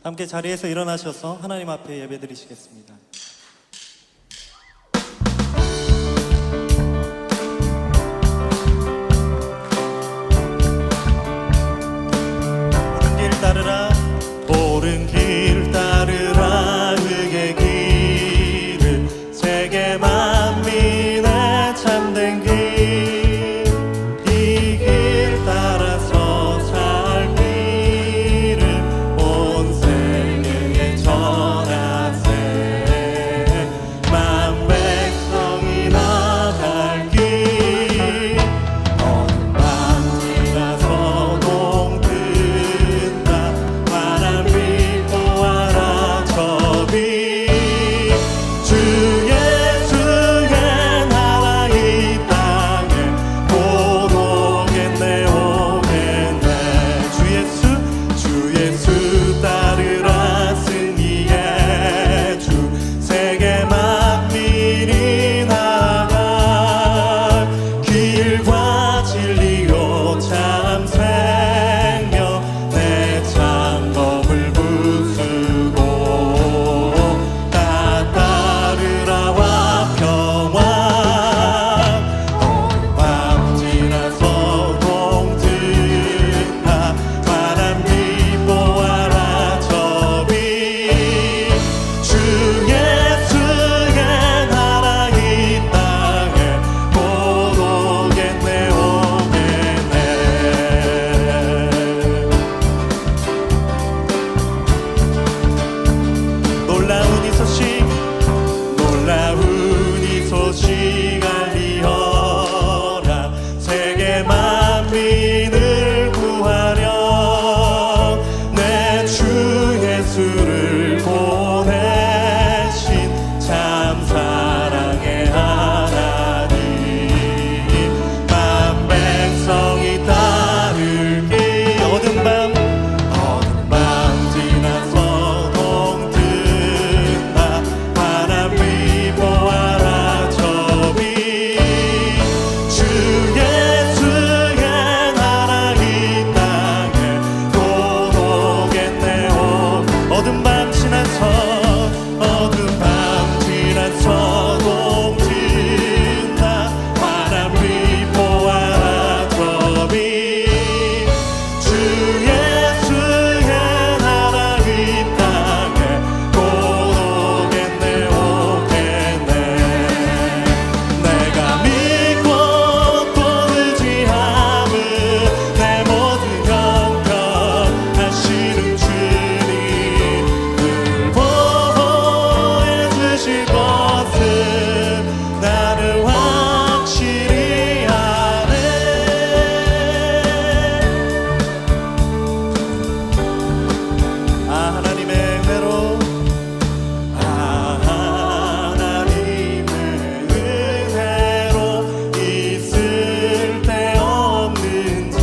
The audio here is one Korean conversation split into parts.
함께 자리에서 일어나셔서 하나님 앞에 예배드리시겠습니다. 옳은 길 따르라, 옳은 길 따르라. 그의 길은 세계 만민의 참된 길. 이 길 따라서 살 길은 온 세계에 전하세. 만 백성이 나갈 길. 어느 밤 지나서 동든다. 바람이 보아라 저비. 주 예수의 나라 이 땅에 곧 오겠네 오겠네. 주 예수 따르라. 승리의 주 세계 만민이 나갈 길과 진리요 참 생명. 내 창검을 부수고 다 따르라와 평화. 어느 밤 지나서 동든다. 바람이 보아라 저비. 주 예수의 나라 이 땅에 곧 오겠네 오겠네. 놀라운 이 소식, 놀라운 이 소식 알리어라. 세계 만민을 구하려 내 주 예수를 보내신 참 사랑의 하나님. 만 백성이 따를 길. 어두운 밤 지나서 동든다. 바람이 보아라 저비. 주 예수의 나라 이 땅에 곧 오겠네 어두운 밤 지나서 동든다. 바람이 보아라 저비. 주 예수의 나라 이 땅에 곧 오겠네 오겠네. 내가 믿고 또 의지함은 내 모든 형편하시는 주님. 늘 보호해 주실 것은 나는 확실히 아네. 하나님의 은혜로, 하나님의 은혜로 있을 데 없는 자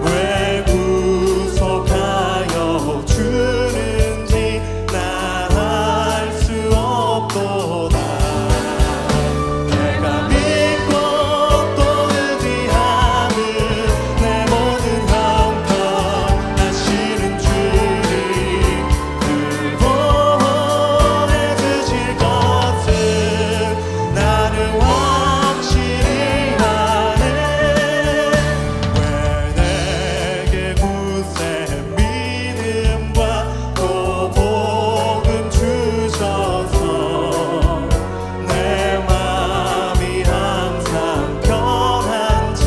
왜 구속하여 주는지 난 알 수 없도다. 내가 믿고 또 의지함은 내 모든 형편하시는 주님. 늘 보호해 주실 것은 나는 확실히 아네. 왜 내게 굳세 믿음과 또 복음 주셔서 내 마음이 항상 편한지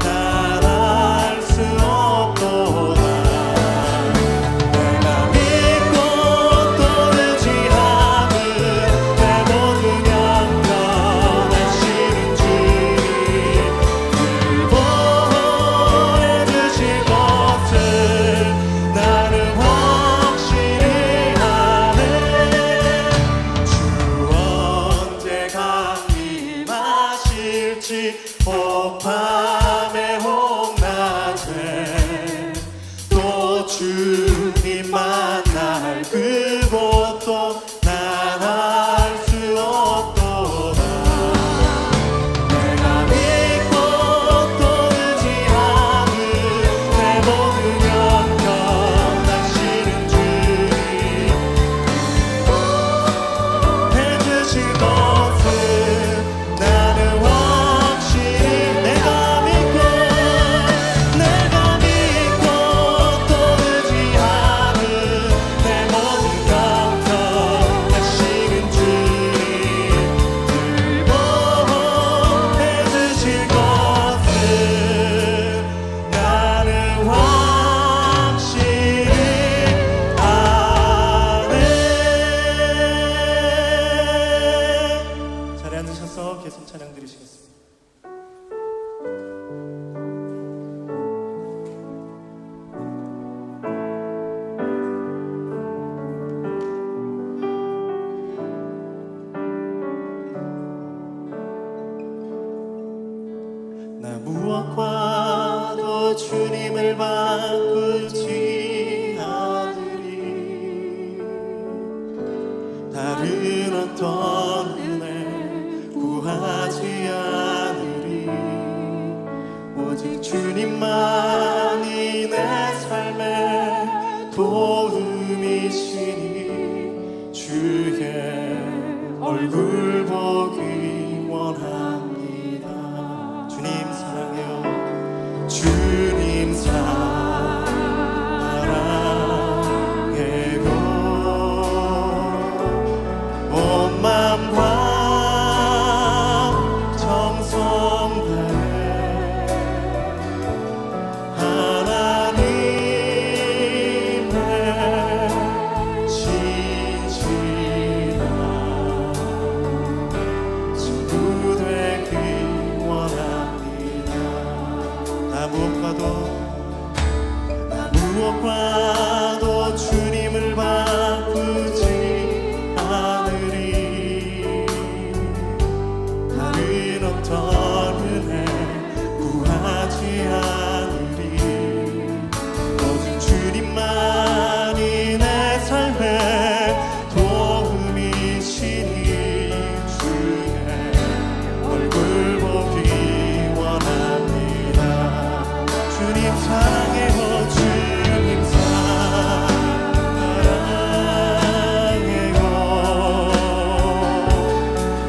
난 알 수 없도다. 내가 믿고 또 의지함은 내 모든 형편하시는 주님. 늘 보호해 주실 것은 나는 확실히 아네. 주 언제 강림하실지 혹밤에 혹낮에 또 주님 만날 그곳도 난 알 수 없도다. 내가 믿고 또 의지함은 내 모든 형편하시는 도움이시니 주의 얼굴 보기 원합니다. 주님 사랑해요. 주님 사랑해요. 온 마음과 정성 다해 하나님의 진실한 친구 되기 원합니다. 나 무엇과도 주님을 바꾸지 않으리. 다른 어떤 은혜 구하지 않으리. 오직 주님만이 내 삶의 도움이시니 주의 얼굴 보기 원합니다. 주님 사랑해요. 주님 사랑해요.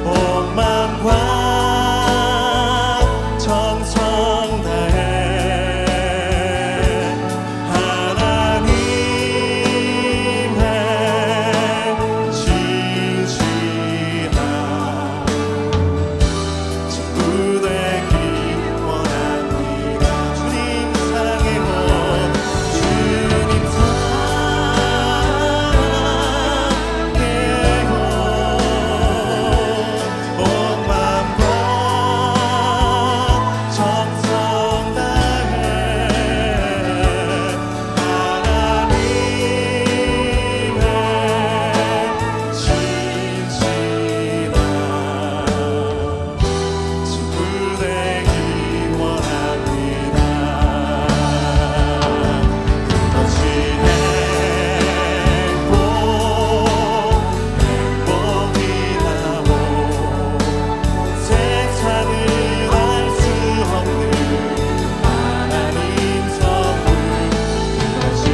온 마음과 정성 다해 하나님의 진실한 친구 되기 원합니다. 주님 사랑해요. 주님 사랑해요. 온 마음과 정성 다해 하나님의 진실한 친구 되기 원합니다. 그것이 행복이라고 세상은 알 수 없는 하나님 선물. 그것이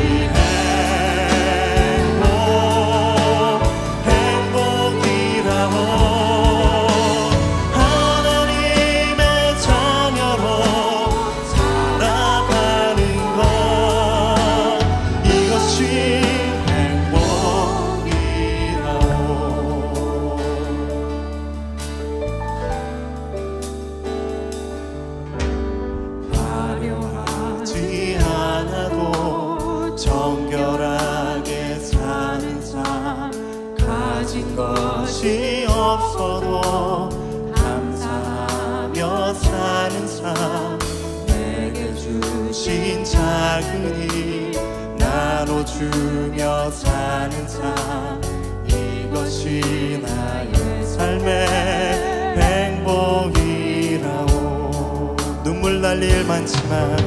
행복이라고 하나님의 자녀로 살아가는 것. 이것이 행복이라고. 화려하지 않아도 정결하게 사는 삶. 가진 것이 없어도 감사하며 사는 삶. 내게 주신 작은 일 나눠주며 사는 삶. 이것이 나의 삶의 행복이라고. 눈물 날 일 많지만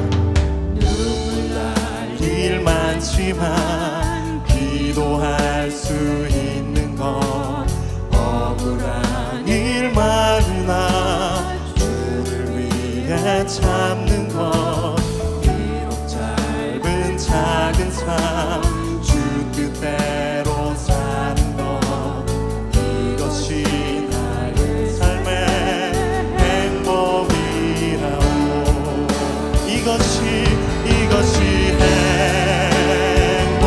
기도할 수 있는 것. 억울한 일 많으나 주를 위해 참는 것. 비록 짧은 작은 삶 주 뜻대로 사는 것. 이것이 나의 삶의 행복이라고. 이것이 행복.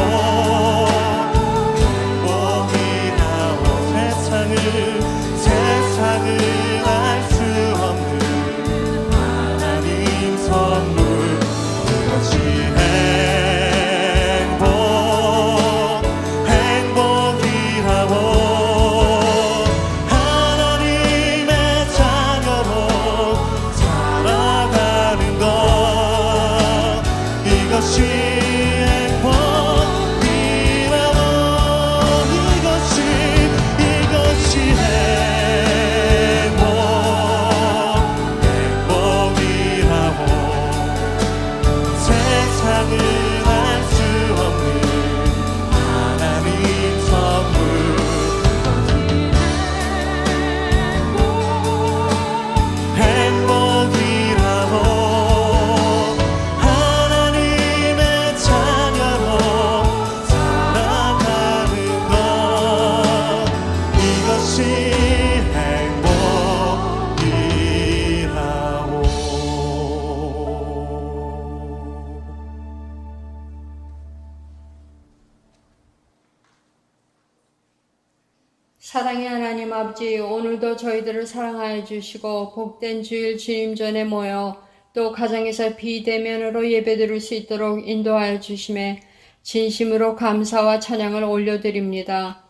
사랑의 하나님 아버지, 오늘도 저희들을 사랑하여 주시고 복된 주일 주님 전에 모여 또 가정에서 비대면으로 예배드릴 수 있도록 인도하여 주심에 진심으로 감사와 찬양을 올려드립니다.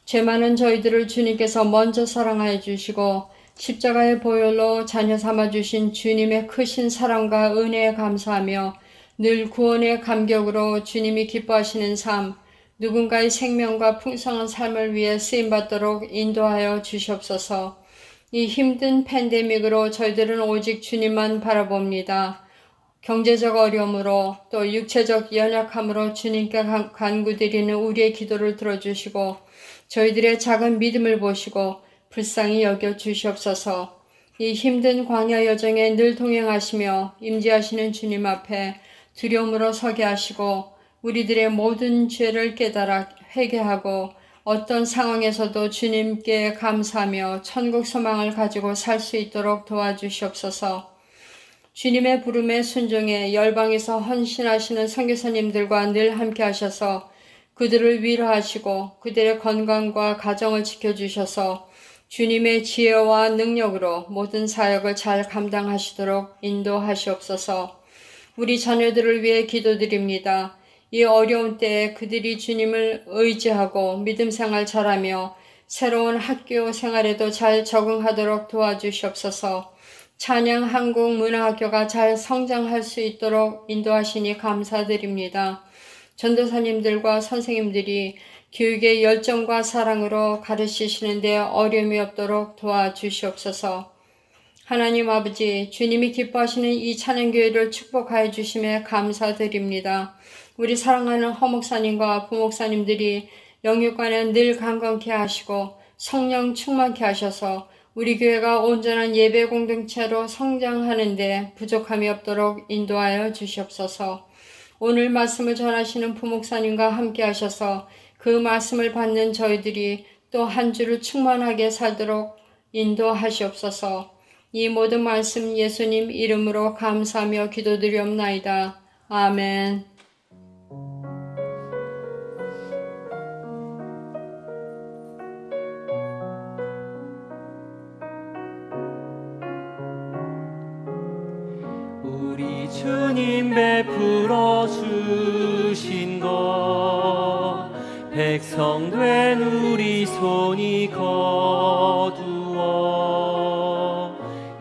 죄 많은 저희들을 주님께서 먼저 사랑하여 주시고 십자가의 보혈로 자녀 삼아 주신 주님의 크신 사랑과 은혜에 감사하며 늘 구원의 감격으로 주님이 기뻐하시는 삶, 누군가의 생명과 풍성한 삶을 위해 쓰임받도록 인도하여 주시옵소서. 이 힘든 팬데믹으로 저희들은 오직 주님만 바라봅니다. 경제적 어려움으로 또 육체적 연약함으로 주님께 간구드리는 우리의 기도를 들어주시고 저희들의 작은 믿음을 보시고 불쌍히 여겨 주시옵소서. 이 힘든 광야 여정에 늘 동행하시며 임재하시는 주님 앞에 두려움으로 서게 하시고 우리들의 모든 죄를 깨달아 회개하고 어떤 상황에서도 주님께 감사하며 천국 소망을 가지고 살 수 있도록 도와주시옵소서. 주님의 부름에 순종해 열방에서 헌신하시는 선교사님들과 늘 함께 하셔서 그들을 위로하시고 그들의 건강과 가정을 지켜주셔서 주님의 지혜와 능력으로 모든 사역을 잘 감당하시도록 인도하시옵소서. 우리 자녀들을 위해 기도드립니다. 이 어려운 때에 그들이 주님을 의지하고 믿음 생활 잘하며 새로운 학교 생활에도 잘 적응하도록 도와주시옵소서. 찬양 한국 문화학교가 잘 성장할 수 있도록 인도하시니 감사드립니다. 전도사님들과 선생님들이 교육의 열정과 사랑으로 가르치시는데 어려움이 없도록 도와주시옵소서. 하나님 아버지, 주님이 기뻐하시는 이 찬양교회를 축복하여 주심에 감사드립니다. 우리 사랑하는 허목사님과 부목사님들이 영육간에 늘 강건케 하시고 성령 충만케 하셔서 우리 교회가 온전한 예배 공동체로 성장하는데 부족함이 없도록 인도하여 주시옵소서. 오늘 말씀을 전하시는 부목사님과 함께 하셔서 그 말씀을 받는 저희들이 또 한 주를 충만하게 살도록 인도하시옵소서. 이 모든 말씀 예수님 이름으로 감사하며 기도드리옵나이다. 아멘. 우리 주님 베풀어 주신 것 백성 된 우리 손이 거두어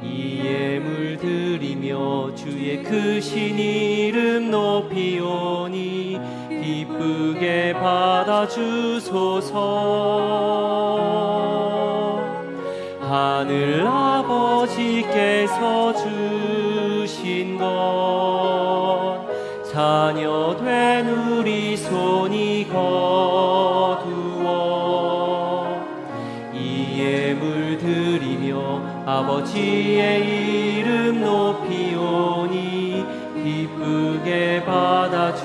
이 예물 드리며 주의 크신 이름 높이오니 기쁘게 받아주소서. 하늘 아버지께서 주신 것 자녀 된 우리 손이 거두어 이 예물 드리며 아버지의 이름 높이오니 기쁘게 받아주소서.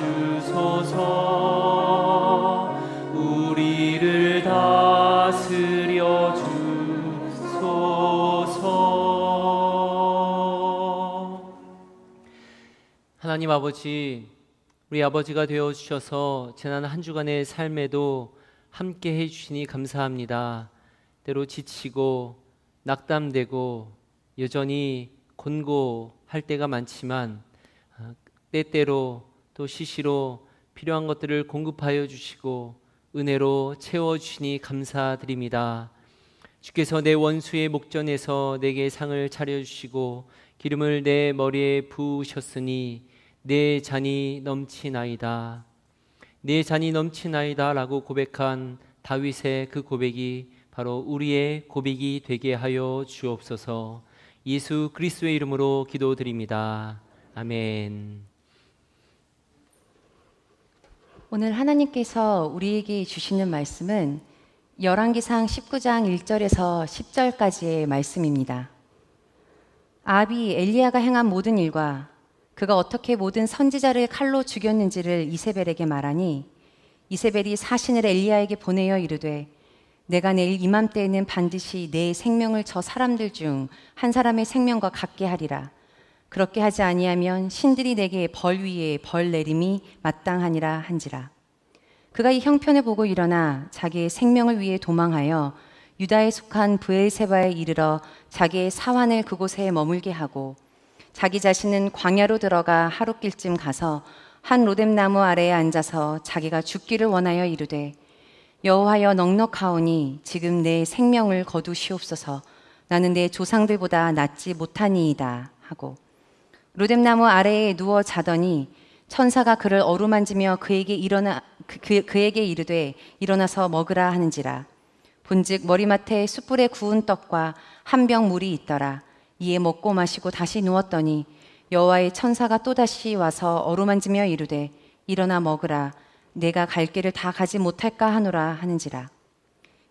우리를 다스려 주소서. 하나님 아버지, 우리 아버지가 되어 주셔서 지난 한 주간의 삶에도 함께 해 주시니 감사합니다. 때로 지치고 낙담되고 여전히 곤고할 때가 많지만 때때로 또 시시로 필요한 것들을 공급하여 주시고 은혜로 채워 주시니 감사드립니다. 주께서 내 원수의 목전에서 내게 상을 차려주시고 기름을 내 머리에 부으셨으니 내 잔이 넘치나이다. 내 잔이 넘치나이다 라고 고백한 다윗의 그 고백이 바로 우리의 고백이 되게 하여 주옵소서. 예수 그리스도의 이름으로 기도드립니다. 아멘. 오늘 하나님께서 우리에게 주시는 말씀은 열왕기상 19장 1절에서 10절까지의 말씀입니다. 아합이 엘리야가 행한 모든 일과 그가 어떻게 모든 선지자를 칼로 죽였는지를 이세벨에게 말하니 이세벨이 사신을 엘리야에게 보내어 이르되 내가 내일 이맘때에는 반드시 내 생명을 저 사람들 중 한 사람의 생명과 같게 하리라. 그렇게 하지 아니하면 신들이 내게 벌 위에 벌 내림이 마땅하니라 한지라. 그가 이 형편을 보고 일어나 자기의 생명을 위해 도망하여 유다에 속한 브엘세바에 이르러 자기의 사환을 그곳에 머물게 하고 자기 자신은 광야로 들어가 하룻길쯤 가서 한 로뎀나무 아래에 앉아서 자기가 죽기를 원하여 이르되 여호와여 넉넉하오니 지금 내 생명을 거두시옵소서. 나는 내 조상들보다 낫지 못하니이다 하고 로뎀나무 아래에 누워 자더니 천사가 그를 어루만지며 그에게 이르되 일어나서 먹으라 하는지라. 본즉 머리맡에 숯불에 구운 떡과 한 병 물이 있더라. 이에 먹고 마시고 다시 누웠더니 여호와의 천사가 또다시 와서 어루만지며 이르되 일어나 먹으라. 내가 갈 길을 다 가지 못할까 하노라 하는지라.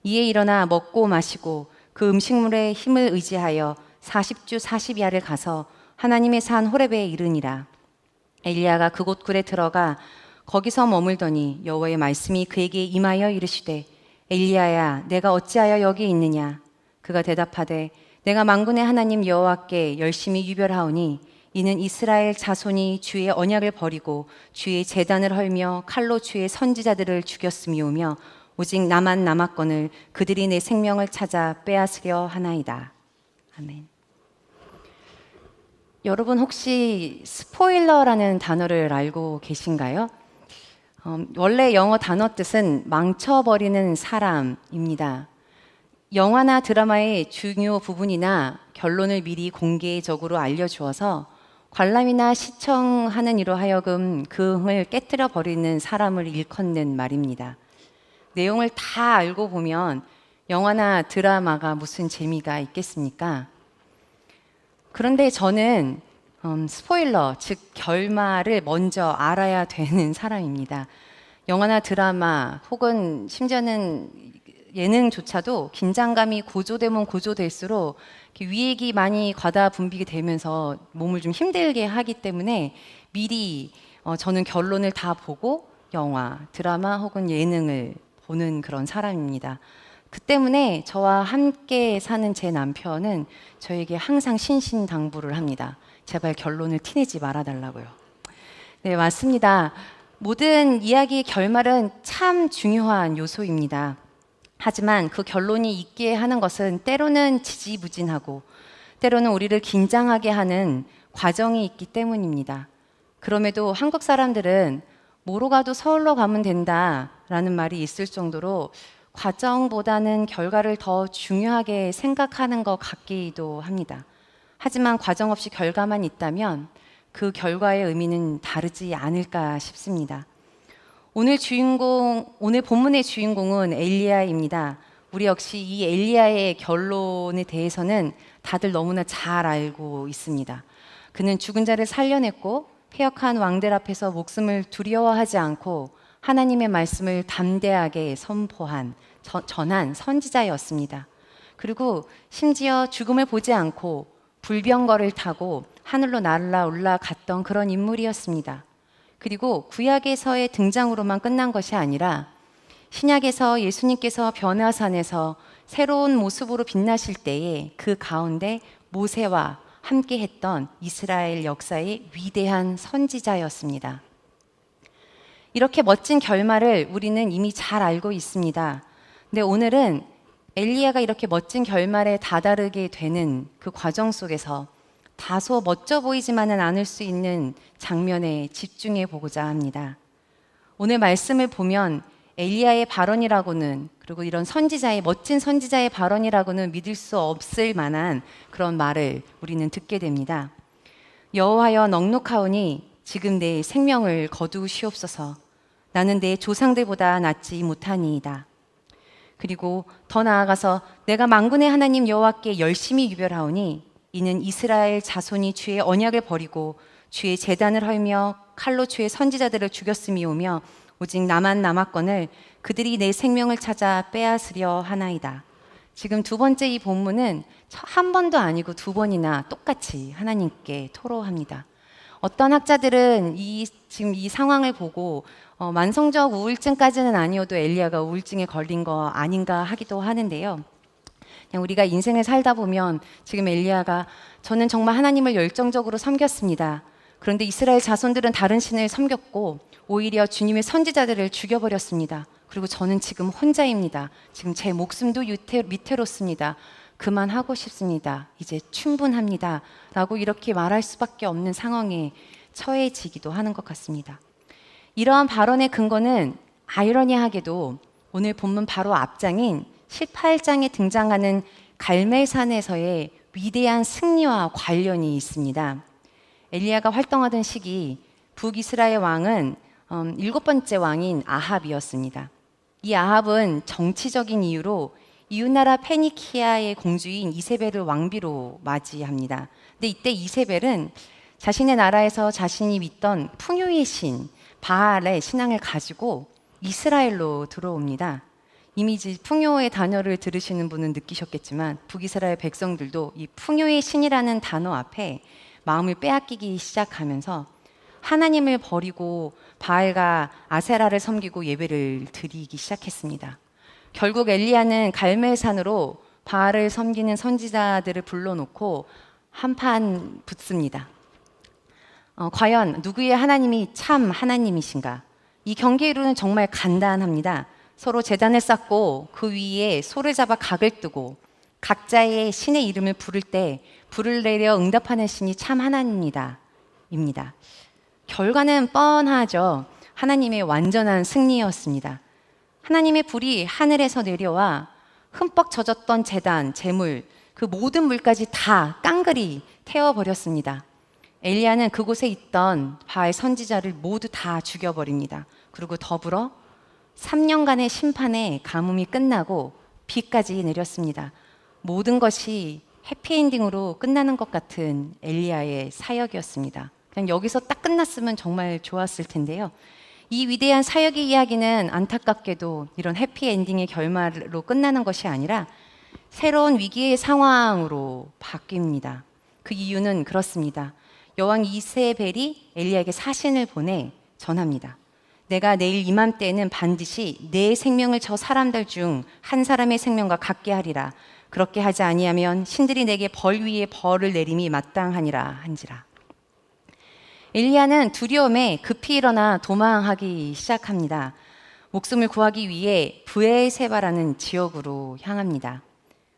이에 일어나 먹고 마시고 그 음식물의 힘을 의지하여 40주 40야를 가서 하나님의 산 호렙에 이르니라. 엘리야가 그곳 굴에 들어가 거기서 머물더니 여호와의 말씀이 그에게 임하여 이르시되 엘리야야 내가 어찌하여 여기 있느냐. 그가 대답하되 내가 만군의 하나님 여호와께 열심히 유별하오니 이는 이스라엘 자손이 주의 언약을 버리고 주의 제단을 헐며 칼로 주의 선지자들을 죽였음이오며 오직 나만 남았거늘 그들이 내 생명을 찾아 빼앗으려 하나이다. 아멘. 여러분 혹시 스포일러라는 단어를 알고 계신가요? 원래 영어 단어 뜻은 망쳐버리는 사람입니다. 영화나 드라마의 중요 부분이나 결론을 미리 공개적으로 알려주어서 관람이나 시청하는 이로 하여금 그 흥을 깨뜨려 버리는 사람을 일컫는 말입니다. 내용을 다 알고 보면 영화나 드라마가 무슨 재미가 있겠습니까? 그런데 저는 스포일러, 즉 결말을 먼저 알아야 되는 사람입니다. 영화나 드라마 혹은 심지어는 예능조차도 긴장감이 고조되면 고조될수록 위액이 많이 과다 분비가 되면서 몸을 좀 힘들게 하기 때문에 미리 저는 결론을 다 보고 영화, 드라마 혹은 예능을 보는 그런 사람입니다. 그 때문에 저와 함께 사는 제 남편은 저에게 항상 신신당부를 합니다. 제발 결론을 티내지 말아달라고요. 네, 맞습니다. 모든 이야기의 결말은 참 중요한 요소입니다. 하지만 그 결론이 있게 하는 것은 때로는 지지부진하고 때로는 우리를 긴장하게 하는 과정이 있기 때문입니다. 그럼에도 한국 사람들은 뭐로 가도 서울로 가면 된다라는 말이 있을 정도로 과정보다는 결과를 더 중요하게 생각하는 것 같기도 합니다. 하지만 과정 없이 결과만 있다면 그 결과의 의미는 다르지 않을까 싶습니다. 오늘 본문의 주인공은 엘리야입니다. 우리 역시 이 엘리야의 결론에 대해서는 다들 너무나 잘 알고 있습니다. 그는 죽은 자를 살려냈고 패역한 왕들 앞에서 목숨을 두려워하지 않고 하나님의 말씀을 담대하게 전한 선지자였습니다. 그리고 심지어 죽음을 보지 않고 불병거를 타고 하늘로 날아 올라갔던 그런 인물이었습니다. 그리고 구약에서의 등장으로만 끝난 것이 아니라 신약에서 예수님께서 변화산에서 새로운 모습으로 빛나실 때에 그 가운데 모세와 함께 했던 이스라엘 역사의 위대한 선지자였습니다. 이렇게 멋진 결말을 우리는 이미 잘 알고 있습니다. 근데 오늘은 엘리야가 이렇게 멋진 결말에 다다르게 되는 그 과정 속에서 다소 멋져 보이지만은 않을 수 있는 장면에 집중해 보고자 합니다. 오늘 말씀을 보면 엘리야의 발언이라고는, 그리고 이런 멋진 선지자의 발언이라고는 믿을 수 없을 만한 그런 말을 우리는 듣게 됩니다. 여호와여 넉넉하오니 지금 내 생명을 거두시옵소서. 나는 내 조상들보다 낫지 못하니이다. 그리고 더 나아가서 내가 만군의 하나님 여호와께 열심히 유별하오니 이는 이스라엘 자손이 주의 언약을 버리고 주의 제단을 헐며 칼로 주의 선지자들을 죽였음이오며 오직 나만 남았거늘 그들이 내 생명을 찾아 빼앗으려 하나이다. 지금 두 번째 이 본문은 한 번도 아니고 두 번이나 똑같이 하나님께 토로합니다. 어떤 학자들은 지금 이 상황을 보고 만성적 우울증까지는 아니어도 엘리야가 우울증에 걸린 거 아닌가 하기도 하는데요. 그냥 우리가 인생을 살다 보면 지금 엘리야가 저는 정말 하나님을 열정적으로 섬겼습니다. 그런데 이스라엘 자손들은 다른 신을 섬겼고 오히려 주님의 선지자들을 죽여버렸습니다. 그리고 저는 지금 혼자입니다. 지금 제 목숨도 위태롭습니다. 그만하고 싶습니다. 이제 충분합니다. 라고 이렇게 말할 수밖에 없는 상황에 처해지기도 하는 것 같습니다. 이러한 발언의 근거는 아이러니하게도 오늘 본문 바로 앞장인 18장에 등장하는 갈멜산에서의 위대한 승리와 관련이 있습니다. 엘리야가 활동하던 시기 북이스라엘 왕은 7번째 왕인 아합이었습니다. 이 아합은 정치적인 이유로 이웃나라 페니키아의 공주인 이세벨을 왕비로 맞이합니다. 근데 이때 이세벨은 자신의 나라에서 자신이 믿던 풍요의 신 바알의 신앙을 가지고 이스라엘로 들어옵니다. 이미 이제 풍요의 단어를 들으시는 분은 느끼셨겠지만 북이스라엘 백성들도 이 풍요의 신이라는 단어 앞에 마음을 빼앗기기 시작하면서 하나님을 버리고 바알과 아세라를 섬기고 예배를 드리기 시작했습니다. 결국 엘리야는 갈멜산으로 바알을 섬기는 선지자들을 불러놓고 한판 붙습니다. 과연 누구의 하나님이 참 하나님이신가? 이 경계의 룰은 정말 간단합니다. 서로 제단을 쌓고 그 위에 소를 잡아 각을 뜨고 각자의 신의 이름을 부를 때 불을 내려 응답하는 신이 참 하나님입니다. 결과는 뻔하죠. 하나님의 완전한 승리였습니다. 하나님의 불이 하늘에서 내려와 흠뻑 젖었던 제단, 제물, 그 모든 물까지 다 깡그리 태워버렸습니다. 엘리야는 그곳에 있던 바알 선지자를 모두 다 죽여버립니다. 그리고 더불어 3년간의 심판의 가뭄이 끝나고 비까지 내렸습니다. 모든 것이 해피엔딩으로 끝나는 것 같은 엘리야의 사역이었습니다. 그냥 여기서 딱 끝났으면 정말 좋았을 텐데요. 이 위대한 사역의 이야기는 안타깝게도 이런 해피엔딩의 결말로 끝나는 것이 아니라 새로운 위기의 상황으로 바뀝니다. 그 이유는 그렇습니다. 여왕 이세벨이 엘리야에게 사신을 보내 전합니다. 내가 내일 이맘때에는 반드시 내 생명을 저 사람들 중 한 사람의 생명과 같게 하리라. 그렇게 하지 아니하면 신들이 내게 벌 위에 벌을 내림이 마땅하니라 한지라. 엘리야는 두려움에 급히 일어나 도망하기 시작합니다. 목숨을 구하기 위해 브엘세바라는 지역으로 향합니다.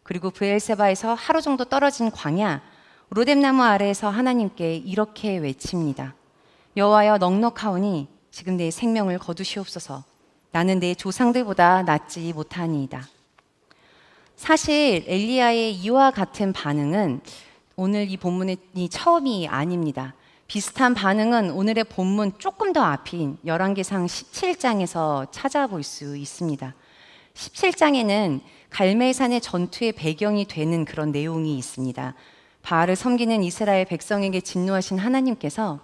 그리고 브엘세바에서 하루 정도 떨어진 광야 로뎀나무 아래에서 하나님께 이렇게 외칩니다. 여호와여 넉넉하오니 지금 내 생명을 거두시옵소서. 나는 내 조상들보다 낫지 못하니이다. 사실 엘리야의 이와 같은 반응은 오늘 이 본문의 처음이 아닙니다. 비슷한 반응은 오늘의 본문 조금 더 앞인 열왕기상 17장에서 찾아볼 수 있습니다. 17장에는 갈멜산의 전투의 배경이 되는 그런 내용이 있습니다. 바알을 섬기는 이스라엘 백성에게 진노하신 하나님께서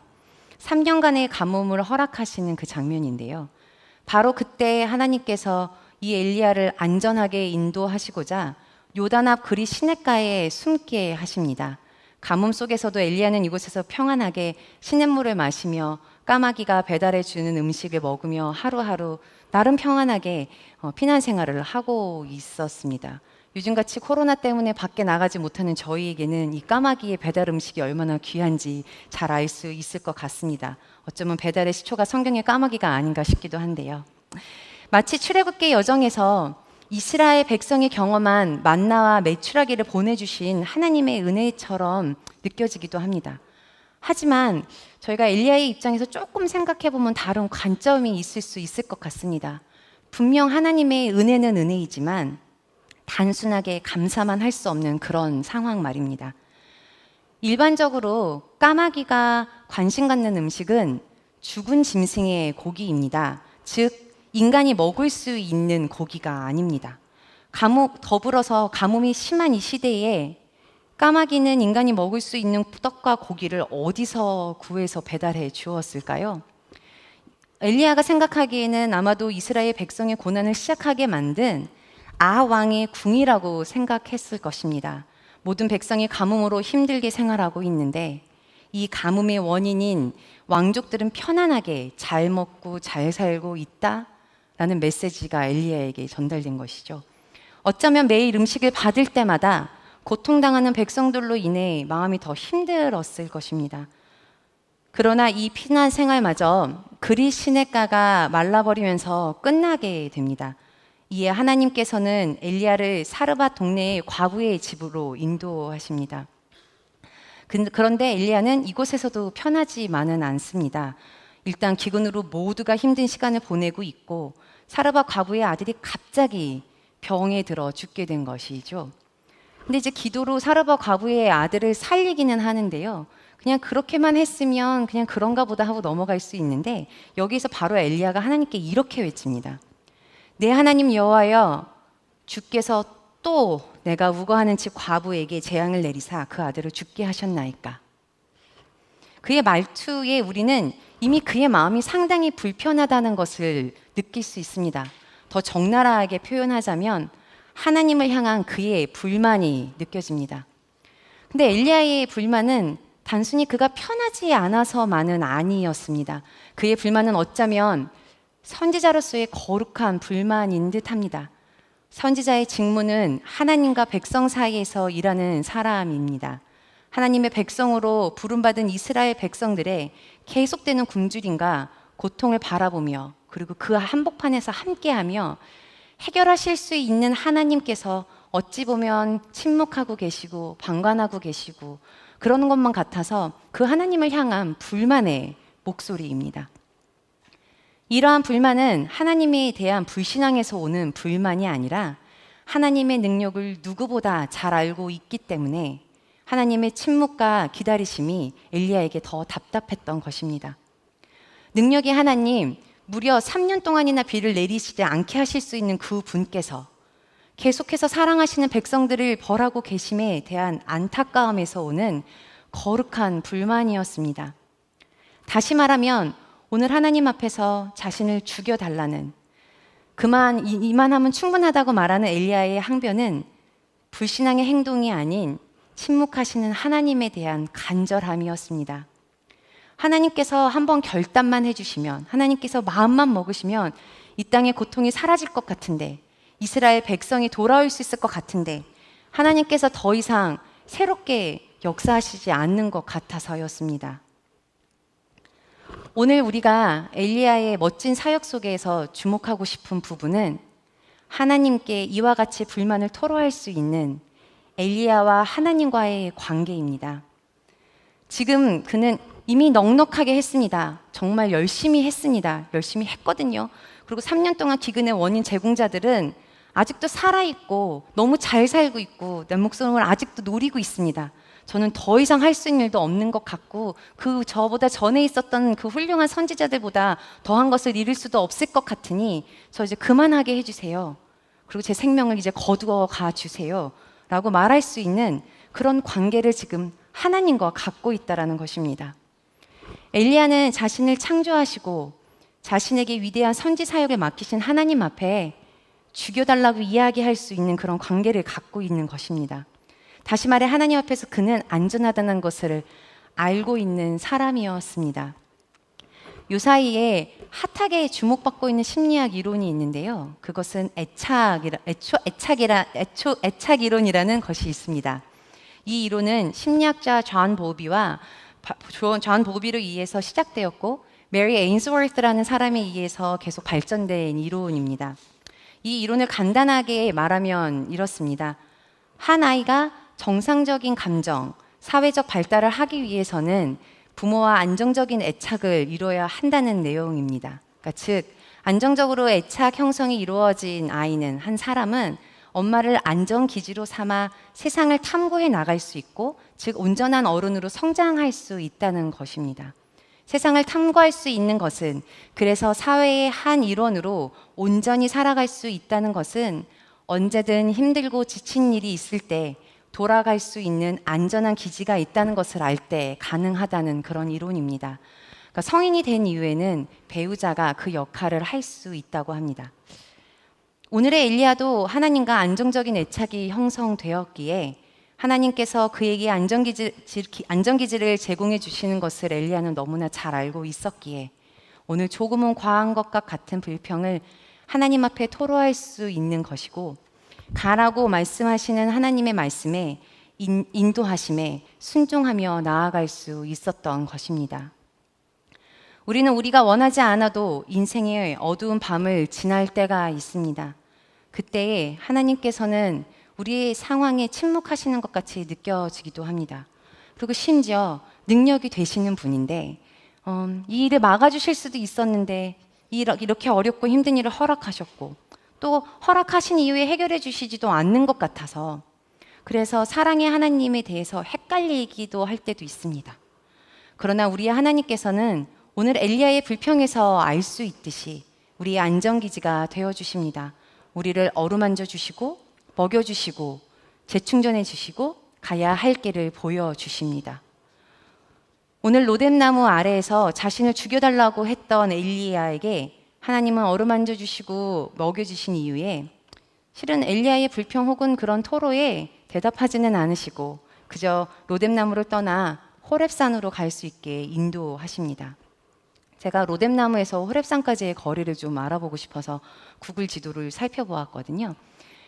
3년간의 가뭄을 허락하시는 그 장면인데요. 바로 그때 하나님께서 이 엘리야를 안전하게 인도하시고자 요단 앞 그리 시냇가에 숨게 하십니다. 가뭄 속에서도 엘리야는 이곳에서 평안하게 시냇물을 마시며 까마귀가 배달해 주는 음식을 먹으며 하루하루 나름 평안하게 피난 생활을 하고 있었습니다. 요즘같이 코로나 때문에 밖에 나가지 못하는 저희에게는 이 까마귀의 배달 음식이 얼마나 귀한지 잘 알 수 있을 것 같습니다. 어쩌면 배달의 시초가 성경의 까마귀가 아닌가 싶기도 한데요. 마치 출애굽기의 여정에서 이스라엘 백성이 경험한 만나와 메추라기를 보내주신 하나님의 은혜처럼 느껴지기도 합니다. 하지만 저희가 엘리야의 입장에서 조금 생각해보면 다른 관점이 있을 수 있을 것 같습니다. 분명 하나님의 은혜는 은혜이지만 단순하게 감사만 할 수 없는 그런 상황 말입니다. 일반적으로 까마귀가 관심 갖는 음식은 죽은 짐승의 고기입니다. 즉 인간이 먹을 수 있는 고기가 아닙니다. 더불어서 가뭄이 심한 이 시대에 까마귀는 인간이 먹을 수 있는 떡과 고기를 어디서 구해서 배달해 주었을까요? 엘리야가 생각하기에는 아마도 이스라엘 백성의 고난을 시작하게 만든 아왕의 궁이라고 생각했을 것입니다. 모든 백성이 가뭄으로 힘들게 생활하고 있는데 이 가뭄의 원인인 왕족들은 편안하게 잘 먹고 잘 살고 있다라는 메시지가 엘리야에게 전달된 것이죠. 어쩌면 매일 음식을 받을 때마다 고통당하는 백성들로 인해 마음이 더 힘들었을 것입니다. 그러나 이 피난 생활마저 그릿 시냇가가 말라버리면서 끝나게 됩니다. 이에 하나님께서는 엘리야를 사르밧 동네의 과부의 집으로 인도하십니다. 그런데 엘리야는 이곳에서도 편하지만은 않습니다. 일단 기근으로 모두가 힘든 시간을 보내고 있고 사르밧 과부의 아들이 갑자기 병에 들어 죽게 된 것이죠. 근데 이제 기도로 사르밧 과부의 아들을 살리기는 하는데요. 그냥 그렇게만 했으면 그냥 그런가 보다 하고 넘어갈 수 있는데 여기서 바로 엘리야가 하나님께 이렇게 외칩니다. 내 하나님 여호와여, 주께서 또 내가 우거하는 집 과부에게 재앙을 내리사 그 아들을 죽게 하셨나이까. 그의 말투에 우리는 이미 그의 마음이 상당히 불편하다는 것을 느낄 수 있습니다. 더 적나라하게 표현하자면 하나님을 향한 그의 불만이 느껴집니다. 근데 엘리야의 불만은 단순히 그가 편하지 않아서만은 아니었습니다. 그의 불만은 어쩌면 선지자로서의 거룩한 불만인 듯합니다. 선지자의 직무는 하나님과 백성 사이에서 일하는 사람입니다. 하나님의 백성으로 부름받은 이스라엘 백성들의 계속되는 굶주림과 고통을 바라보며 그리고 그 한복판에서 함께하며 해결하실 수 있는 하나님께서 어찌 보면 침묵하고 계시고 방관하고 계시고 그러는 것만 같아서 그 하나님을 향한 불만의 목소리입니다. 이러한 불만은 하나님에 대한 불신앙에서 오는 불만이 아니라 하나님의 능력을 누구보다 잘 알고 있기 때문에 하나님의 침묵과 기다리심이 엘리야에게 더 답답했던 것입니다. 능력의 하나님, 무려 3년 동안이나 비를 내리시지 않게 하실 수 있는 그 분께서 계속해서 사랑하시는 백성들을 벌하고 계심에 대한 안타까움에서 오는 거룩한 불만이었습니다. 다시 말하면 오늘 하나님 앞에서 자신을 죽여달라는 이만하면 충분하다고 말하는 엘리야의 항변은 불신앙의 행동이 아닌 침묵하시는 하나님에 대한 간절함이었습니다. 하나님께서 한번 결단만 해주시면, 하나님께서 마음만 먹으시면 이 땅의 고통이 사라질 것 같은데, 이스라엘 백성이 돌아올 수 있을 것 같은데 하나님께서 더 이상 새롭게 역사하시지 않는 것 같아서였습니다. 오늘 우리가 엘리야의 멋진 사역 속에서 주목하고 싶은 부분은 하나님께 이와 같이 불만을 토로할 수 있는 엘리야와 하나님과의 관계입니다. 지금 그는 이미 넉넉하게 했습니다. 정말 열심히 했습니다. 열심히 했거든요. 그리고 3년 동안 기근의 원인 제공자들은 아직도 살아있고 너무 잘 살고 있고 내 목숨을 아직도 노리고 있습니다. 저는 더 이상 할 수 있는 일도 없는 것 같고 저보다 전에 있었던 그 훌륭한 선지자들보다 더한 것을 이룰 수도 없을 것 같으니 저 이제 그만하게 해주세요. 그리고 제 생명을 이제 거두어 가 주세요. 라고 말할 수 있는 그런 관계를 지금 하나님과 갖고 있다는 것입니다. 엘리야는 자신을 창조하시고 자신에게 위대한 선지 사역을 맡기신 하나님 앞에 죽여달라고 이야기할 수 있는 그런 관계를 갖고 있는 것입니다. 다시 말해 하나님 앞에서 그는 안전하다는 것을 알고 있는 사람이었습니다. 요사이에 핫하게 주목받고 있는 심리학 이론이 있는데요. 그것은 애착 이론이라는 것이 있습니다. 이 이론은 심리학자 존 보비로 의해서 시작되었고 메리 에인스워스라는 사람에 의해서 계속 발전된 이론입니다. 이 이론을 간단하게 말하면 이렇습니다. 한 아이가 정상적인 감정, 사회적 발달을 하기 위해서는 부모와 안정적인 애착을 이루어야 한다는 내용입니다. 그러니까 즉 안정적으로 애착 형성이 이루어진 아이는, 한 사람은 엄마를 안전기지로 삼아 세상을 탐구해 나갈 수 있고, 즉 온전한 어른으로 성장할 수 있다는 것입니다. 세상을 탐구할 수 있는 것은, 그래서 사회의 한 일원으로 온전히 살아갈 수 있다는 것은 언제든 힘들고 지친 일이 있을 때 돌아갈 수 있는 안전한 기지가 있다는 것을 알 때 가능하다는 그런 이론입니다. 그러니까 성인이 된 이후에는 배우자가 그 역할을 할 수 있다고 합니다. 오늘의 엘리야도 하나님과 안정적인 애착이 형성되었기에 하나님께서 그에게 안전기지를 제공해 주시는 것을 엘리야는 너무나 잘 알고 있었기에 오늘 조금은 과한 것과 같은 불평을 하나님 앞에 토로할 수 있는 것이고, 가라고 말씀하시는 하나님의 말씀에 인도하심에 순종하며 나아갈 수 있었던 것입니다. 우리는 우리가 원하지 않아도 인생의 어두운 밤을 지날 때가 있습니다. 그때에 하나님께서는 우리의 상황에 침묵하시는 것 같이 느껴지기도 합니다. 그리고 심지어 능력이 되시는 분인데 이 일을 막아주실 수도 있었는데 이렇게 어렵고 힘든 일을 허락하셨고 또 허락하신 이후에 해결해 주시지도 않는 것 같아서 그래서 사랑의 하나님에 대해서 헷갈리기도 할 때도 있습니다. 그러나 우리의 하나님께서는 오늘 엘리야의 불평에서 알 수 있듯이 우리의 안전기지가 되어주십니다. 우리를 어루만져 주시고 먹여주시고 재충전해 주시고 가야 할 길을 보여주십니다. 오늘 로뎀나무 아래에서 자신을 죽여달라고 했던 엘리야에게 하나님은 어루만져 주시고 먹여주신 이후에 실은 엘리야의 불평 혹은 그런 토로에 대답하지는 않으시고 그저 로뎀나무를 떠나 호렙산으로 갈 수 있게 인도하십니다. 제가 로뎀나무에서 호렙산까지의 거리를 좀 알아보고 싶어서 구글 지도를 살펴보았거든요.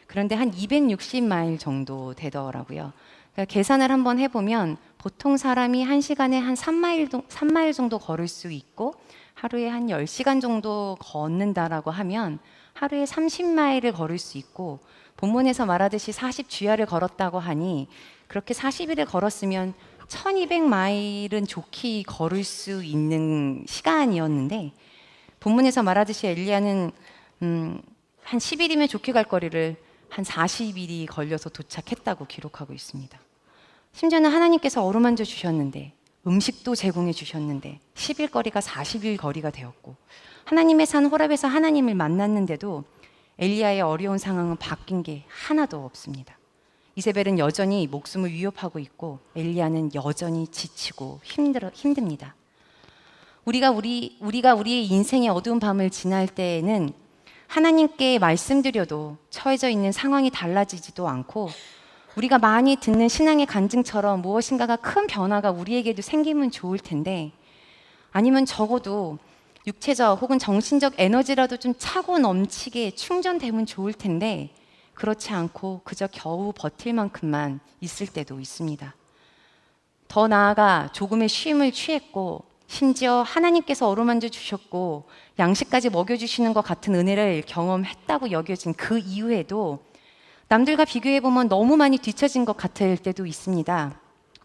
그런데 한 260마일 정도 되더라고요. 그러니까 계산을 한번 해보면 보통 사람이 1시간에 한 3마일 정도 걸을 수 있고 하루에 한 10시간 정도 걷는다라고 하면 하루에 30마일을 걸을 수 있고 본문에서 말하듯이 40주야를 걸었다고 하니 그렇게 40일을 걸었으면 1200마일은 좋게 걸을 수 있는 시간이었는데 본문에서 말하듯이 엘리야는 한 10일이면 좋게 갈 거리를 한 40일이 걸려서 도착했다고 기록하고 있습니다. 심지어는 하나님께서 어루만져 주셨는데 음식도 제공해 주셨는데 10일 거리가 40일 거리가 되었고 하나님의 산 호렙에서 하나님을 만났는데도 엘리야의 어려운 상황은 바뀐 게 하나도 없습니다. 이세벨은 여전히 목숨을 위협하고 있고 엘리야는 여전히 지치고 힘듭니다. 우리가 우리의 인생의 어두운 밤을 지날 때에는 하나님께 말씀드려도 처해져 있는 상황이 달라지지도 않고 우리가 많이 듣는 신앙의 간증처럼 무엇인가가 큰 변화가 우리에게도 생기면 좋을 텐데 아니면 적어도 육체적 혹은 정신적 에너지라도 좀 차고 넘치게 충전되면 좋을 텐데 그렇지 않고 그저 겨우 버틸 만큼만 있을 때도 있습니다. 더 나아가 조금의 쉼을 취했고 심지어 하나님께서 어루만져 주셨고 양식까지 먹여주시는 것 같은 은혜를 경험했다고 여겨진 그 이후에도 남들과 비교해보면 너무 많이 뒤처진 것 같을 때도 있습니다.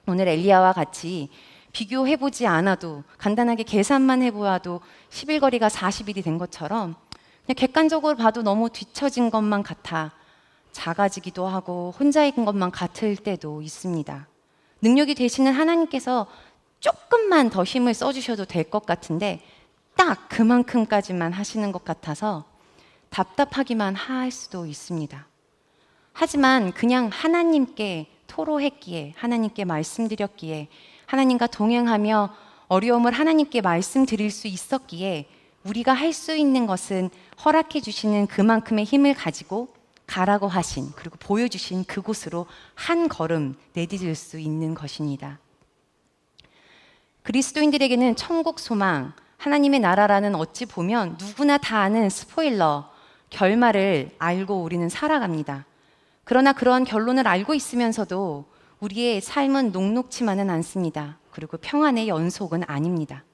오늘 엘리야와 같이 비교해보지 않아도 간단하게 계산만 해보아도 10일 거리가 40일이 된 것처럼 그냥 객관적으로 봐도 너무 뒤처진 것만 같아 작아지기도 하고 혼자인 것만 같을 때도 있습니다. 능력이 되시는 하나님께서 조금만 더 힘을 써주셔도 될 것 같은데 딱 그만큼까지만 하시는 것 같아서 답답하기만 할 수도 있습니다. 하지만 그냥 하나님께 토로했기에 하나님께 말씀드렸기에 하나님과 동행하며 어려움을 하나님께 말씀드릴 수 있었기에 우리가 할 수 있는 것은 허락해 주시는 그만큼의 힘을 가지고 가라고 하신 그리고 보여주신 그곳으로 한 걸음 내디딜 수 있는 것입니다. 그리스도인들에게는 천국 소망, 하나님의 나라라는 어찌 보면 누구나 다 아는 스포일러, 결말을 알고 우리는 살아갑니다. 그러나 그러한 결론을 알고 있으면서도 우리의 삶은 녹록치만은 않습니다. 그리고 평안의 연속은 아닙니다.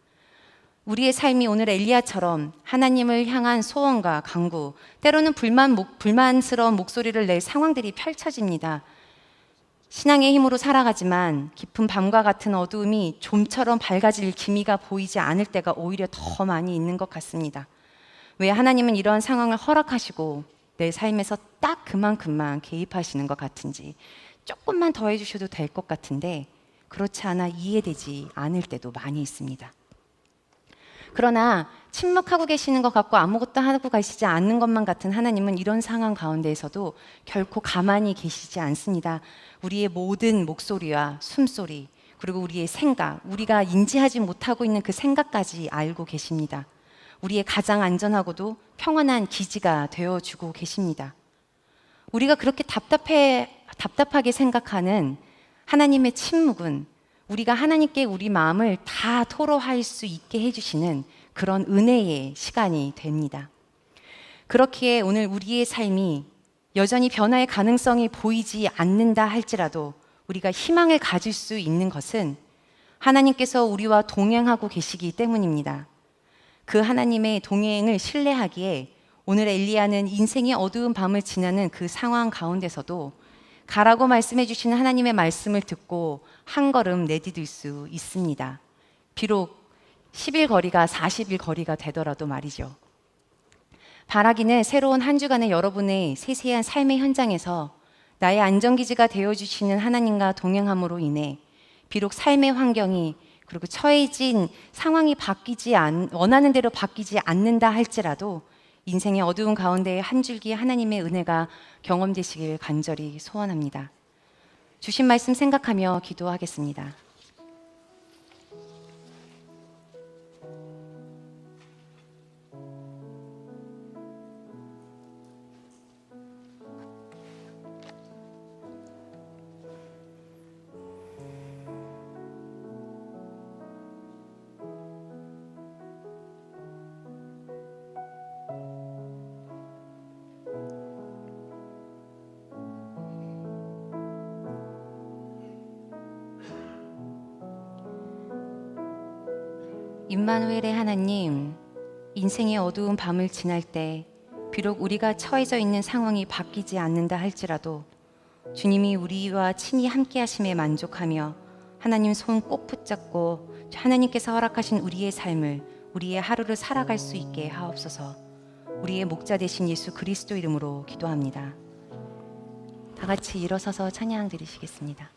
우리의 삶이 오늘 엘리야처럼 하나님을 향한 소원과 간구, 때로는 불만스러운 목소리를 낼 상황들이 펼쳐집니다. 신앙의 힘으로 살아가지만 깊은 밤과 같은 어두움이 좀처럼 밝아질 기미가 보이지 않을 때가 오히려 더 많이 있는 것 같습니다. 왜 하나님은 이러한 상황을 허락하시고 내 삶에서 딱 그만큼만 개입하시는 것 같은지 조금만 더 해주셔도 될 것 같은데 그렇지 않아 이해되지 않을 때도 많이 있습니다. 그러나 침묵하고 계시는 것 같고 아무것도 하고 계시지 않는 것만 같은 하나님은 이런 상황 가운데에서도 결코 가만히 계시지 않습니다. 우리의 모든 목소리와 숨소리 그리고 우리의 생각, 우리가 인지하지 못하고 있는 그 생각까지 알고 계십니다. 우리의 가장 안전하고도 평안한 기지가 되어주고 계십니다. 우리가 그렇게 답답하게 생각하는 하나님의 침묵은 우리가 하나님께 우리 마음을 다 토로할 수 있게 해주시는 그런 은혜의 시간이 됩니다. 그렇기에 오늘 우리의 삶이 여전히 변화의 가능성이 보이지 않는다 할지라도 우리가 희망을 가질 수 있는 것은 하나님께서 우리와 동행하고 계시기 때문입니다. 그 하나님의 동행을 신뢰하기에 오늘 엘리야는 인생의 어두운 밤을 지나는 그 상황 가운데서도 가라고 말씀해 주시는 하나님의 말씀을 듣고 한 걸음 내디딜 수 있습니다. 비록 10일 거리가 40일 거리가 되더라도 말이죠. 바라기는 새로운 한 주간의 여러분의 세세한 삶의 현장에서 나의 안전기지가 되어주시는 하나님과 동행함으로 인해 비록 삶의 환경이 그리고 처해진 상황이 원하는 대로 바뀌지 않는다 할지라도 인생의 어두운 가운데 한 줄기 하나님의 은혜가 경험되시길 간절히 소원합니다. 주신 말씀 생각하며 기도하겠습니다. 임마누엘의 하나님, 인생의 어두운 밤을 지날 때 비록 우리가 처해져 있는 상황이 바뀌지 않는다 할지라도 주님이 우리와 친히 함께 하심에 만족하며 하나님 손 꼭 붙잡고 하나님께서 허락하신 우리의 삶을, 우리의 하루를 살아갈 수 있게 하옵소서. 우리의 목자 되신 예수 그리스도 이름으로 기도합니다. 다 같이 일어서서 찬양 드리시겠습니다.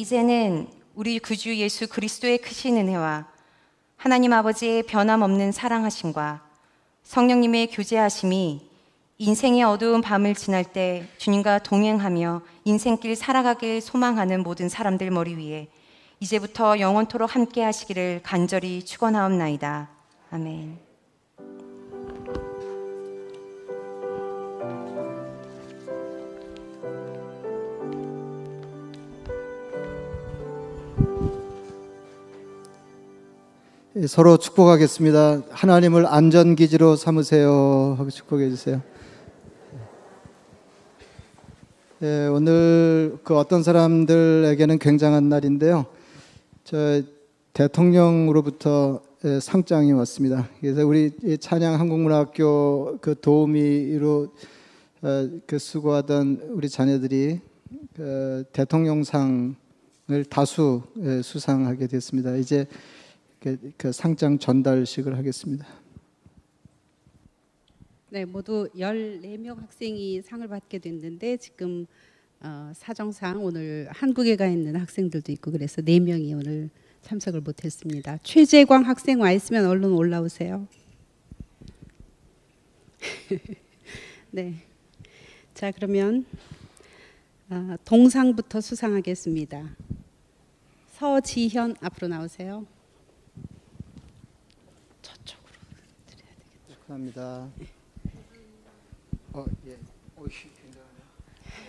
이제는 우리 구주 예수 그리스도의 크신 은혜와 하나님 아버지의 변함없는 사랑하심과 성령님의 교제하심이 인생의 어두운 밤을 지날 때 주님과 동행하며 인생길 살아가길 소망하는 모든 사람들 머리 위에 이제부터 영원토록 함께 하시기를 간절히 축원하옵나이다. 아멘. 서로 축복하겠습니다. 하나님을 안전기지로 삼으세요 하고 축복해 주세요. 오늘 그 어떤 사람들에게는 굉장한 날인데요. 저 대통령으로부터 상장이 왔습니다. 그래서 우리 이 찬양 한국문화학교 그 도우미로 그 수고하던 우리 자녀들이 그 대통령상을 다수 수상하게 됐습니다. 이제 그 상장 전달식을 하겠습니다. 네, 모두 14명 학생이 상을 받게 됐는데 지금 사정상 오늘 한국에 가 있는 학생들도 있고 그래서 4명이 오늘 참석을 못했습니다. 최재광 학생 와 있으면 얼른 올라오세요. 네, 자 그러면 동상부터 수상하겠습니다. 서지현 앞으로 나오세요. 저쪽으로 드려야 되겠다. 축하합니다. 예.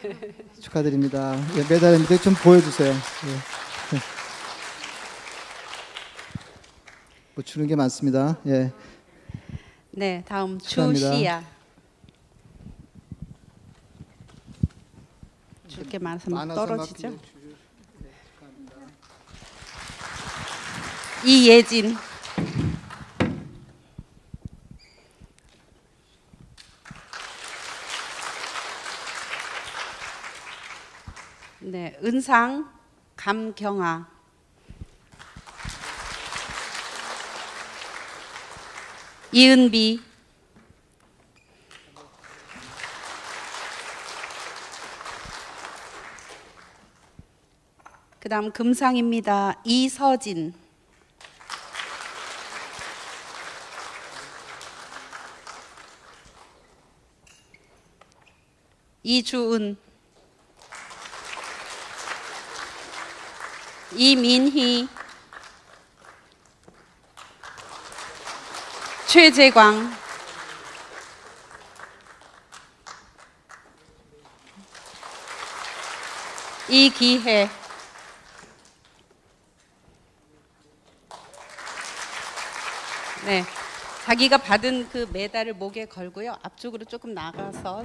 굉장하네요. 축하드립니다. 예, 메달인데 좀 보여주세요. 예. 뭐 주는 게 많습니다. 예. 네, 다음 축하합니다. 주시야. 줄 게 많아서 막 떨어지죠. 막 예, 축하합니다. 이예진. 네, 은상 감경아. 이은비. 그다음 금상입니다. 이서진. 이주은. 이민희. 최재광. 이기혜. 네, 자기가 받은 그 메달을 목에 걸고요. 앞쪽으로 조금 나가서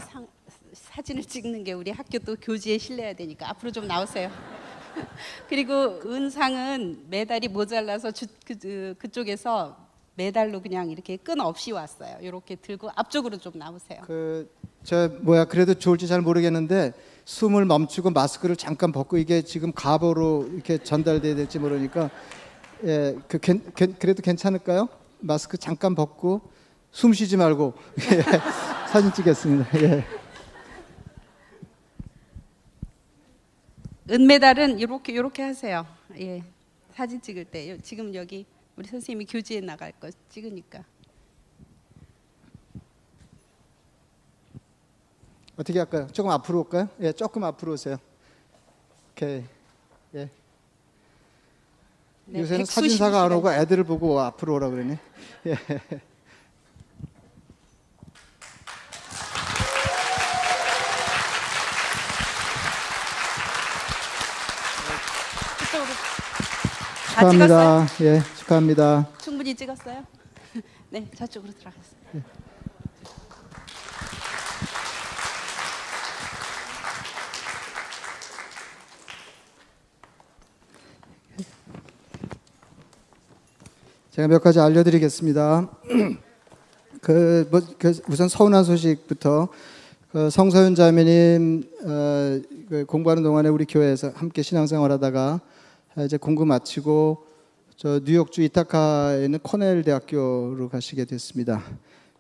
사진을 찍는 게 우리 학교 또 교지에 실려야 되니까 앞으로 좀 나오세요. 그리고 은상은 메달이 모자라서 그쪽에서 메달로 그냥 이렇게 끈 없이 왔어요. 이렇게 들고 앞쪽으로 좀 나오세요. 그래도 좋을지 잘 모르겠는데 숨을 멈추고 마스크를 잠깐 벗고 이게 지금 가보로 이렇게 전달돼야 될지 모르니까 그래도 괜찮을까요? 마스크 잠깐 벗고 숨 쉬지 말고 예, 사진 찍겠습니다. 예. 은메달은 이렇게 하세요. 예, 사진 찍을 때 지금 여기 우리 선생님이 교지에 나갈 거 찍으니까. 어떻게 할까요? 조금 앞으로 올까요? 예, 조금 앞으로 오세요. 오케이. 예. 네, 요새는 190 사진사가 안 시간. 오고 애들을 보고 앞으로 오라 그러네. 예. 그쪽으로. 다 축하합니다. 찍었어요? 예, 축하합니다. 충분히 찍었어요? 네, 저쪽으로 들어갔어요. 제가 몇 가지 알려드리겠습니다. 우선 서운한 소식부터 성서윤 자매님 공부하는 동안에 우리 교회에서 함께 신앙생활하다가 이제 공부 마치고 저 뉴욕주 이타카에 있는 코넬 대학교로 가시게 됐습니다.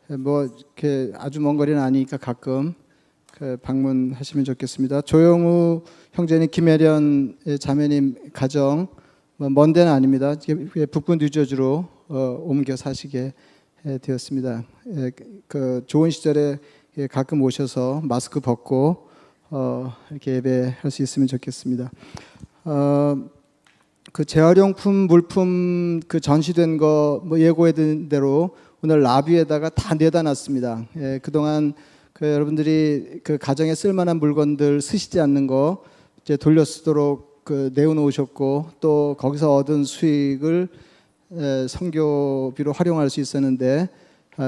뭐 이렇게 아주 먼 거리는 아니니까 가끔 방문하시면 좋겠습니다. 조영우 형제님, 김혜련 자매님 가정 먼 데는 아닙니다. 북부 뉴저지로 옮겨 사시게 되었습니다. 그 좋은 시절에 가끔 오셔서 마스크 벗고 이렇게 예배할 수 있으면 좋겠습니다. 그 재활용품 물품 그 전시된 거 뭐 예고했던 대로 오늘 라비에다가 다 내다 놨습니다. 그동안 여러분들이 그 가정에 쓸만한 물건들 쓰시지 않는 거 이제 돌려 쓰도록 내어놓으셨고 또 거기서 얻은 수익을 선교비로 활용할 수 있었는데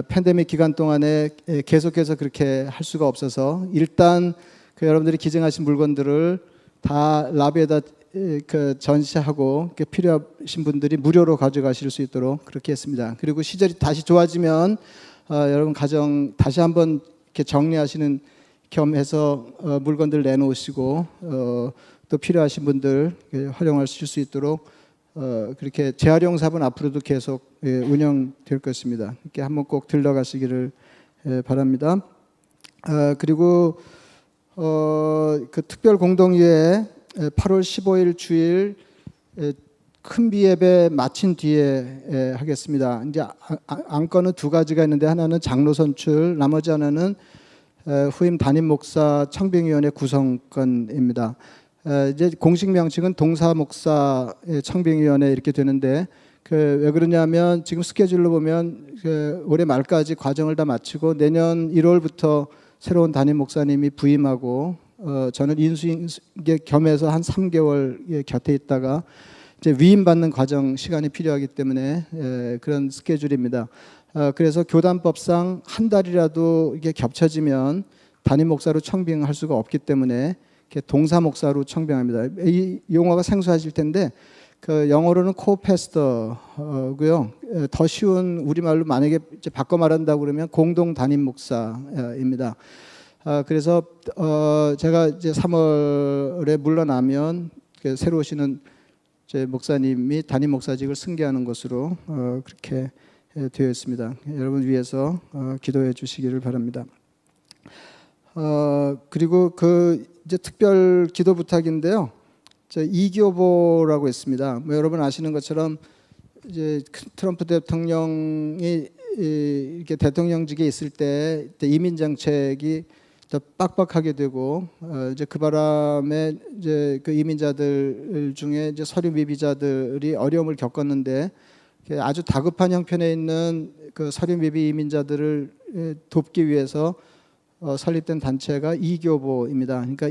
팬데믹 기간 동안에 계속해서 그렇게 할 수가 없어서 일단 그 여러분들이 기증하신 물건들을 다 라비에다 그 전시하고 필요하신 분들이 무료로 가져가실 수 있도록 그렇게 했습니다. 그리고 시절이 다시 좋아지면 여러분 가정 다시 한번 이렇게 정리하시는 겸해서 물건들 내놓으시고 또 필요하신 분들 활용하실 수 있도록 그렇게 재활용 삽은 앞으로도 계속 운영될 것입니다. 이렇게 한번 꼭 들러가시기를 바랍니다. 그리고 그 특별 공동회에 8월 15일 주일 큰 비예배 마친 뒤에 하겠습니다. 이제 안건은 두 가지가 있는데 하나는 장로 선출, 나머지 하나는 후임 담임 목사 청빙위원회 구성건입니다. 이제 공식 명칭은 동사 목사 청빙위원회 이렇게 되는데 왜 그러냐면 지금 스케줄로 보면 올해 말까지 과정을 다 마치고 내년 1월부터 새로운 담임 목사님이 부임하고 저는 인수인계 겸해서 한 3개월 곁에 있다가 이제 위임받는 과정 시간이 필요하기 때문에 그런 스케줄입니다. 그래서 교단법상 한 달이라도 이게 겹쳐지면 담임 목사로 청빙할 수가 없기 때문에 동사 목사로 청빙합니다. 이 용어가 생소하실 텐데 그 영어로는 코패스터고요. 더 쉬운 우리말로 만약에 이제 바꿔 말한다고 그러면 공동 담임 목사입니다. 그래서 제가 이제 3월에 물러나면 새로 오시는 제 목사님이 담임 목사직을 승계하는 것으로 그렇게 되어 있습니다. 여러분 위해서 기도해 주시기를 바랍니다. 그리고 그 이제 특별 기도 부탁인데요. 이교보라고 있습니다. 뭐 여러분 아시는 것처럼 이제 트럼프 대통령이 이렇게 대통령직에 있을 때 이민 정책이 더 빡빡하게 되고 이제 그 바람에 이제 그 이민자들 중에 이제 서류 미비자들이 어려움을 겪었는데 아주 다급한 형편에 있는 그 서류 미비 이민자들을 돕기 위해서 설립된 단체가 이교보입니다. 그러니까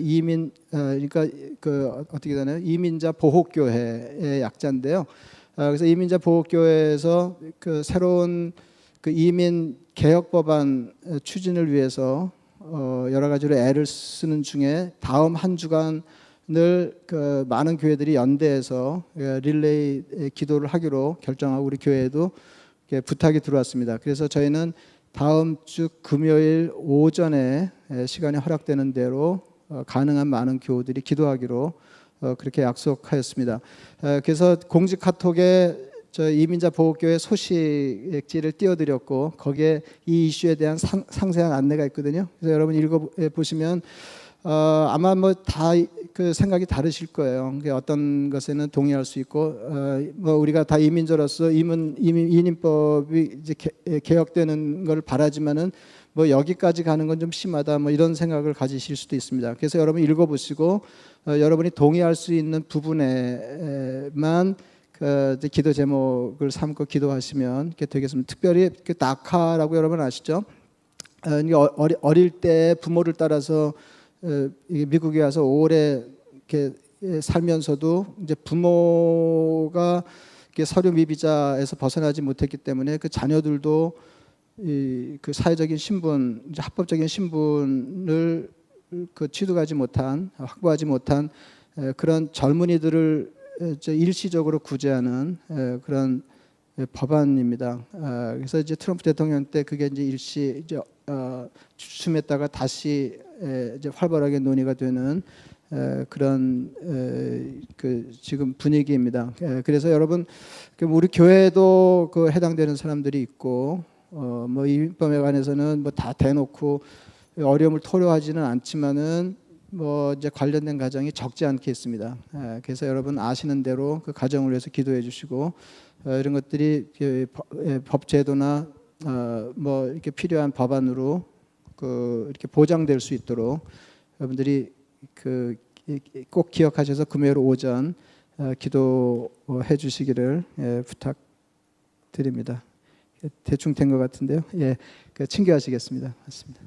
그러니까 그 어떻게 되나요? 이민자 보호교회의 약자인데요. 그래서 이민자 보호교회에서 그 새로운 그 이민 개혁 법안 추진을 위해서 여러 가지로 애를 쓰는 중에 다음 한 주간을 그 많은 교회들이 연대해서 릴레이 기도를 하기로 결정하고 우리 교회에도 부탁이 들어왔습니다. 그래서 저희는 다음 주 금요일 오전에 시간이 허락되는 대로 가능한 많은 교우들이 기도하기로 그렇게 약속하였습니다. 그래서 공식 카톡에 저 이민자 보호교회 소식지를 띄워드렸고 거기에 이 이슈에 대한 상세한 안내가 있거든요. 그래서 여러분 읽어보시면 아마 뭐 다 그 생각이 다르실 거예요. 어떤 것에는 동의할 수 있고 뭐 우리가 다 이민자로서 이민법이 이제 개혁되는 걸 바라지만은 뭐 여기까지 가는 건 좀 심하다 뭐 이런 생각을 가지실 수도 있습니다. 그래서 여러분 읽어보시고 여러분이 동의할 수 있는 부분에만 그 기도 제목을 삼고 기도하시면 이렇게 되겠습니다. 특별히 그 낙하라고 여러분 아시죠? 어릴 때 부모를 따라서 미국에 와서 오래 이렇게 살면서도 이제 부모가 서류 미비자에서 벗어나지 못했기 때문에 그 자녀들도 그 사회적인 신분, 이제 합법적인 신분을 그 취득하지 못한, 확보하지 못한 그런 젊은이들을 일시적으로 구제하는 그런 법안입니다. 그래서 이제 트럼프 대통령 때 그게 이제 일시 이제 주춤했다가 다시 이제 활발하게 논의가 되는 그런 그 지금 분위기입니다. 그래서 여러분 우리 교회도 그 해당되는 사람들이 있고 뭐 이민법에 관해서는 뭐 다 대놓고 어려움을 토로하지는 않지만은 뭐 이제 관련된 가정이 적지 않게 있습니다. 그래서 여러분 아시는 대로 그 가정을 위해서 기도해 주시고 이런 것들이 법 제도나 뭐 이렇게 필요한 법안으로 그 이렇게 보장될 수 있도록 여러분들이 그 꼭 기억하셔서 금요일 오전 기도해 주시기를 부탁드립니다. 대충 된 것 같은데요. 예, 친교하시겠습니다. 맞습니다.